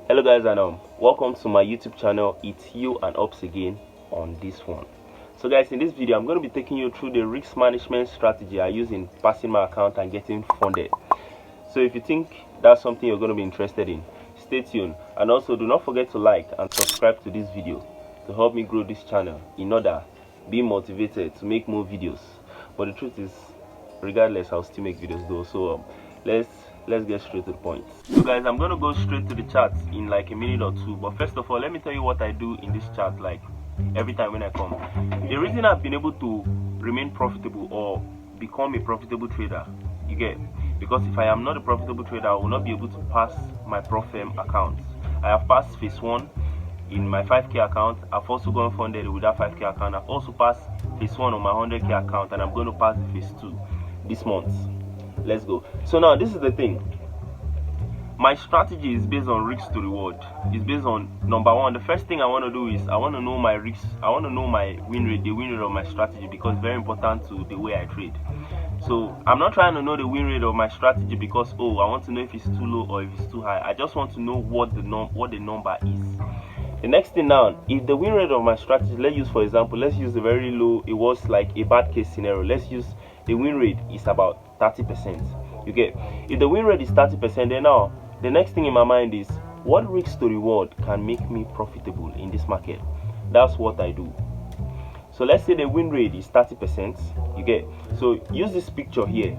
Hello guys, and welcome to my YouTube channel. It's you and Ups again on this one. So guys, in this video I'm going to be taking you through the risk management strategy I use in passing my account and getting funded. So if you think that's something you're going to be interested in, stay tuned, and also do not forget to like and subscribe to this video to help me grow this channel in order be motivated to make more videos. But the truth is, regardless, I'll still make videos though. So let's get straight to the point. So guys, I'm gonna go straight to the chart in like a minute or two, but first of all, let me tell you what I do in this chart. Like every time when I come, the reason I've been able to remain profitable or become a profitable trader, you get, because if I am not a profitable trader, I will not be able to pass my Profem account. I have passed phase 1 in my 5k account. I've also gone funded with that 5k account. I've also passed phase 1 on my 100k account, and I'm going to pass the phase 2 this month. Let's go. So now this is the thing. My strategy is based on risk to reward. It's based on, number one, the first thing I want to do is I want to know my risk. I want to know my win rate, the win rate of my strategy, because it's very important to the way I trade. So I'm not trying to know the win rate of my strategy because, oh, I want to know if it's too low or if it's too high. I just want to know what the number is. The next thing now, if the win rate of my strategy, let's use a very low, it was like a bad case scenario. Let's use the win rate is about 30%. You get, if the win rate is 30%, then now the next thing in my mind is what risk to reward can make me profitable in this market. That's what I do. So let's say the win rate is 30%. You get, so use this picture here.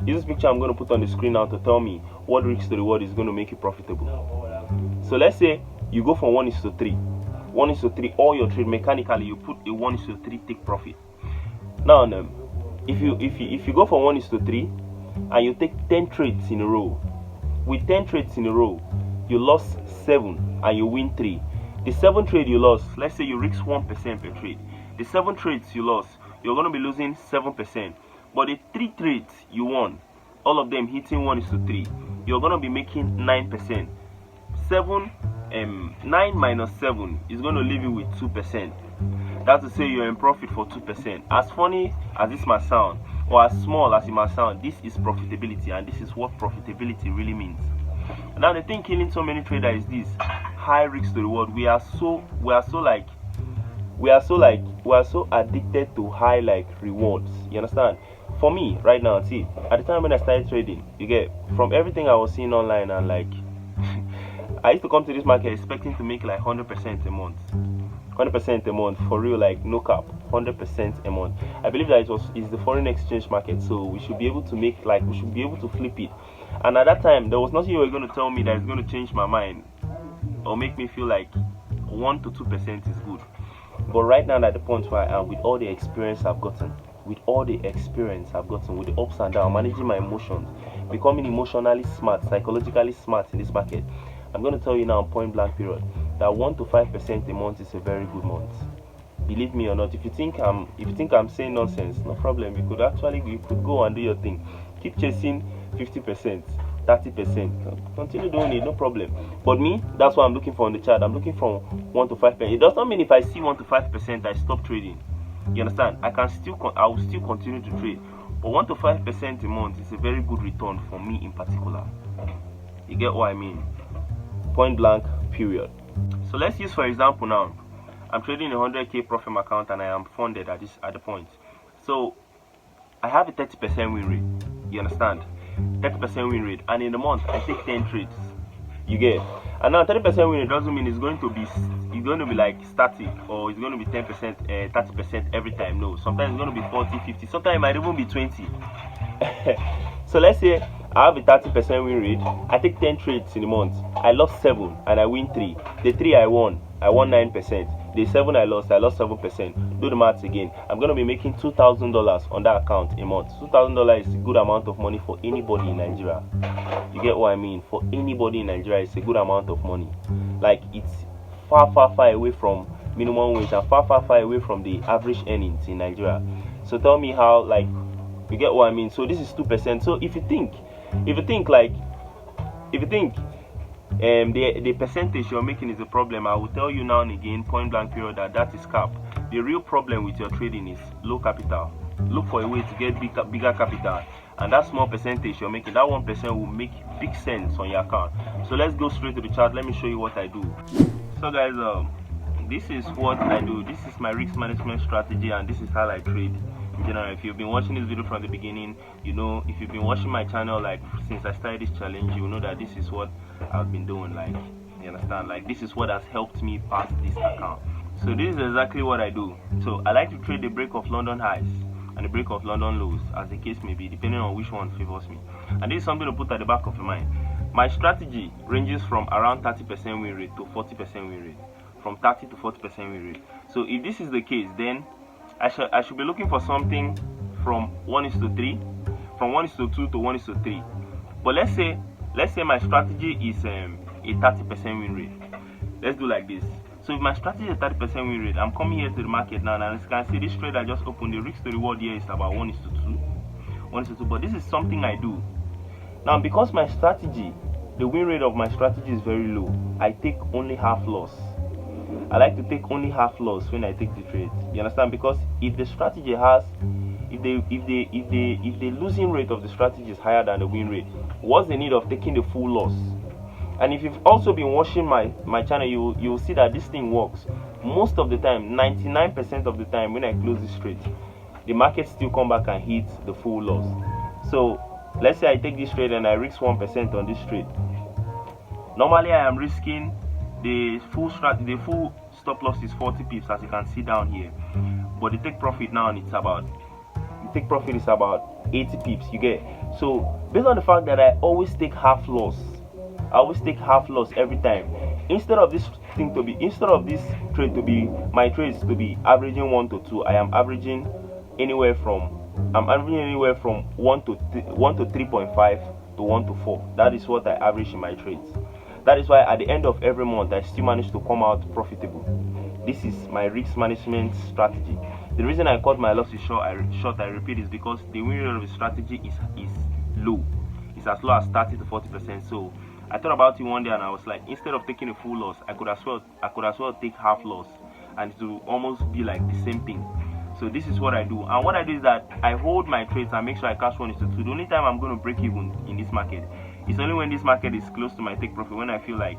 Use this picture I'm going to put on the screen now to tell me what risk to reward is going to make you profitable. So let's say you go from 1:3. 1:3, all your trade mechanically you put a 1:3 take profit. Now if you go from 1:3 and you take 10 trades in a row, with 10 trades in a row you lost 7 and you win 3. The 7 trade you lost, let's say you risk 1% per trade. The 7 trades you lost, you're going to be losing 7%. But the 3 trades you won, all of them hitting 1:3, you're going to be making 9%. 9 minus 7 is going to leave you with 2%. That's to say you're in profit for 2%. As funny as this might sound, or as small as it might sound, this is profitability, and this is what profitability really means. Now the thing killing so many traders is this high risk to reward. We are so addicted to high rewards. You understand? For me right now, see, at the time when I started trading, you get, from everything I was seeing online, and I used to come to this market expecting to make 100% a month. 100% a month, for real, no cap, 100% a month. I believe that it's the foreign exchange market, so we should be able to make, we should be able to flip it. And at that time, there was nothing you were going to tell me that is going to change my mind or make me feel 1 to 2% is good. But right now, at the point where I am, with all the experience I've gotten, with the ups and downs, managing my emotions, becoming emotionally smart, psychologically smart in this market, I'm going to tell you now, point blank period, that 1 to 5% a month is a very good month. Believe me or not, if you think I'm saying nonsense, no problem. You could go and do your thing. Keep chasing 50%, 30%. Continue doing it, no problem. But me, that's what I'm looking for on the chart. I'm looking from 1 to 5%. It does not mean if I see 1 to 5%, I stop trading. You understand? I will still continue to trade. But 1 to 5% a month is a very good return for me in particular. You get what I mean? Point blank period. So let's use, for example, now I'm trading a 100k Profem account and I am funded at the point. So I have a 30% win rate. You understand? 30% win rate, and in a month I take 10 trades. You get? And now 30% win rate doesn't mean it's going to be static, or it's going to be 10%, 30% every time. No, sometimes it's going to be 40, 50. Sometimes it might even be 20. So let's say I have a 30% win rate. I take 10 trades in a month. I lost 7 and I win 3. The 3 I won 9%. The 7 I lost 7%. Do the maths again. I'm going to be making $2,000 on that account a month. $2,000 is a good amount of money for anybody in Nigeria. You get what I mean? For anybody in Nigeria, it's a good amount of money. It's far away from minimum wage, and far away from the average earnings in Nigeria. So tell me how, you get what I mean? So this is 2%. So if you think the percentage you're making is a problem, I will tell you now and again, point blank period, that is cap. The real problem with your trading is low capital. Look for a way to get bigger capital and that small percentage you're making, that 1% will make big sense on your account. So let's go straight to the chart. Let me show you what I do. So guys, this is what I do. This is my risk management strategy, and this is how I trade in general. If you've been watching this video from the beginning, you know, if you've been watching my channel like since I started this challenge, you know that this is what I've been doing. Like, you understand, like this is what has helped me pass this account. So this is exactly what I do. So I like to trade the break of London highs and the break of London lows, as the case may be, depending on which one favors me. And this is something to put at the back of your mind. My strategy ranges from around 30% win rate to 40% win rate, from 30 to 40% win rate. So if this is the case, then I should be looking for something from 1:3, from 1:2 to 1:3. But let's say my strategy is a 30% win rate. Let's do like this. So if my strategy is 30% win rate, I'm coming here to the market now, and as you can see, this trade I just opened, the risk to reward here is about 1:2. 1:2. But this is something I do. Now, because my strategy, the win rate of my strategy is very low, I take only half loss. I like to take only half loss when I take the trade. You understand? Because if the strategy has, if the losing rate of the strategy is higher than the win rate, what's the need of taking the full loss? And if you've also been watching my channel, you will see that this thing works. Most of the time, 99% of the time, when I close this trade, the market still come back and hit the full loss. So let's say I take this trade and I risk 1% on this trade. Normally I am risking the full stop loss is 40 pips, as you can see down here. But the take profit now, it's about 80 pips. You get? So based on the fact that I always take half loss, every time. Instead of this trade to be my trades to be averaging 1 to 2, I'm averaging anywhere from 1 to 3.5 to 1 to 4. That is what I average in my trades. That is why at the end of every month I still manage to come out profitable. This is my risk management strategy. The reason I cut my losses short, I repeat, is because the win rate of the strategy is low. It's as low as 30 to 40%. So I thought about it one day and I was like, instead of taking a full loss, I could as well take half loss, and it will almost be like the same thing. So this is what I do. And what I do is that I hold my trades and make sure I cash 1:2. The only time I'm going to break even in this market is only when this market is close to my take profit. When I feel like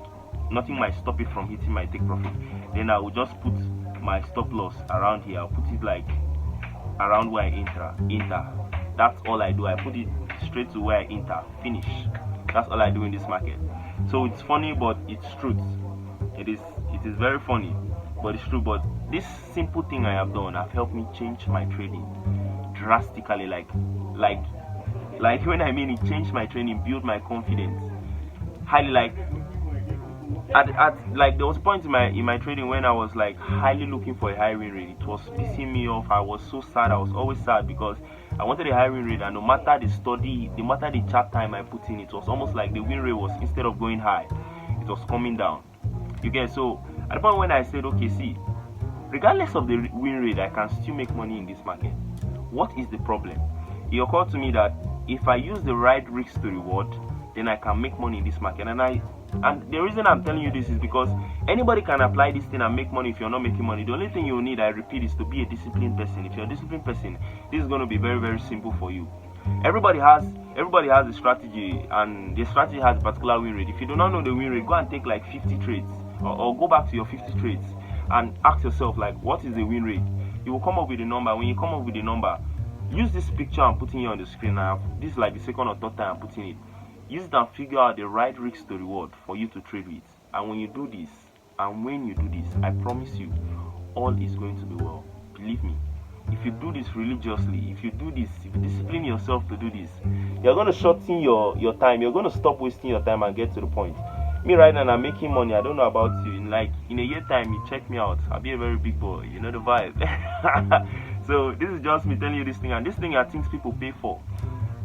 nothing might stop it from hitting my take profit, then I will just put my stop loss around here. I'll put it like around where I enter. That's all I do. I put it straight to where I enter. Finish. That's all I do in this market. So it's funny, but it's truth. It is very funny, but it's true. But this simple thing I have done have helped me change my trading drastically. Like when I mean it changed my trading, built my confidence highly. Like there was a point in my trading when I was like highly looking for a high win rate. It was pissing me off. I was so sad. I was always sad because I wanted a high win rate, and no matter the chart time I put in, it was almost like the win rate was, instead of going high, it was coming down. You get? So at the point when I said, okay, see, regardless of the win rate, I can still make money in this market. What is the problem? It occurred to me that if I use the right risk to reward, then I can make money in this market. And the reason I'm telling you this is because anybody can apply this thing and make money if you're not making money. The only thing you need, I repeat, is to be a disciplined person. If you're a disciplined person, this is going to be very, very simple for you. Everybody has a strategy, and the strategy has a particular win rate. If you do not know the win rate, go and take like 50 trades, or go back to your 50 trades and ask yourself, like, what is the win rate? You will come up with a number. When you come up with a number, use this picture I'm putting here on the screen now. This is like the second or third time I'm putting it. Use it and figure out the right risk to reward for you to trade with. And when you do this, I promise you, all is going to be well. Believe me. If you do this religiously, if you discipline yourself to do this, you're going to shorten your time. You're going to stop wasting your time and get to the point. Me right now, I'm making money. I don't know about you. In a year time, you check me out. I'll be a very big boy. You know the vibe. So this is just me telling you this thing. And this thing are things people pay for.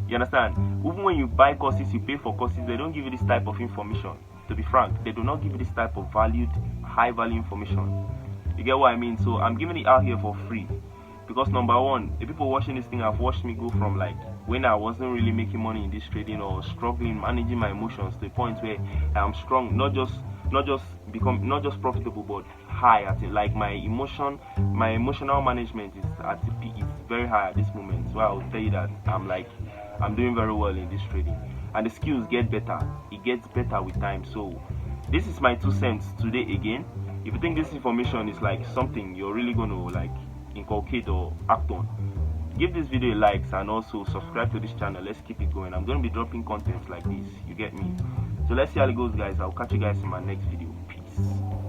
You understand? Even when you buy courses, you pay for courses, they don't give you this type of information. To be frank, they do not give you this type of high value information. You get what I mean? So I'm giving it out here for free. Because number one, the people watching this thing have watched me go from like when I wasn't really making money in this trading or struggling managing my emotions to the point where I am strong, not just profitable, but high at it. Like my emotional management is very high at this moment. So I will tell you that I'm doing very well in this trading, and the skills get better. It gets better with time. So this is my 2 cents today again. If you think this information is like something you're really going to like inculcate or act on, give this video a like and also subscribe to this channel. Let's keep it going. I'm going to be dropping content like this, you get me? So let's see how it goes, guys. I'll catch you guys in my next video. Peace.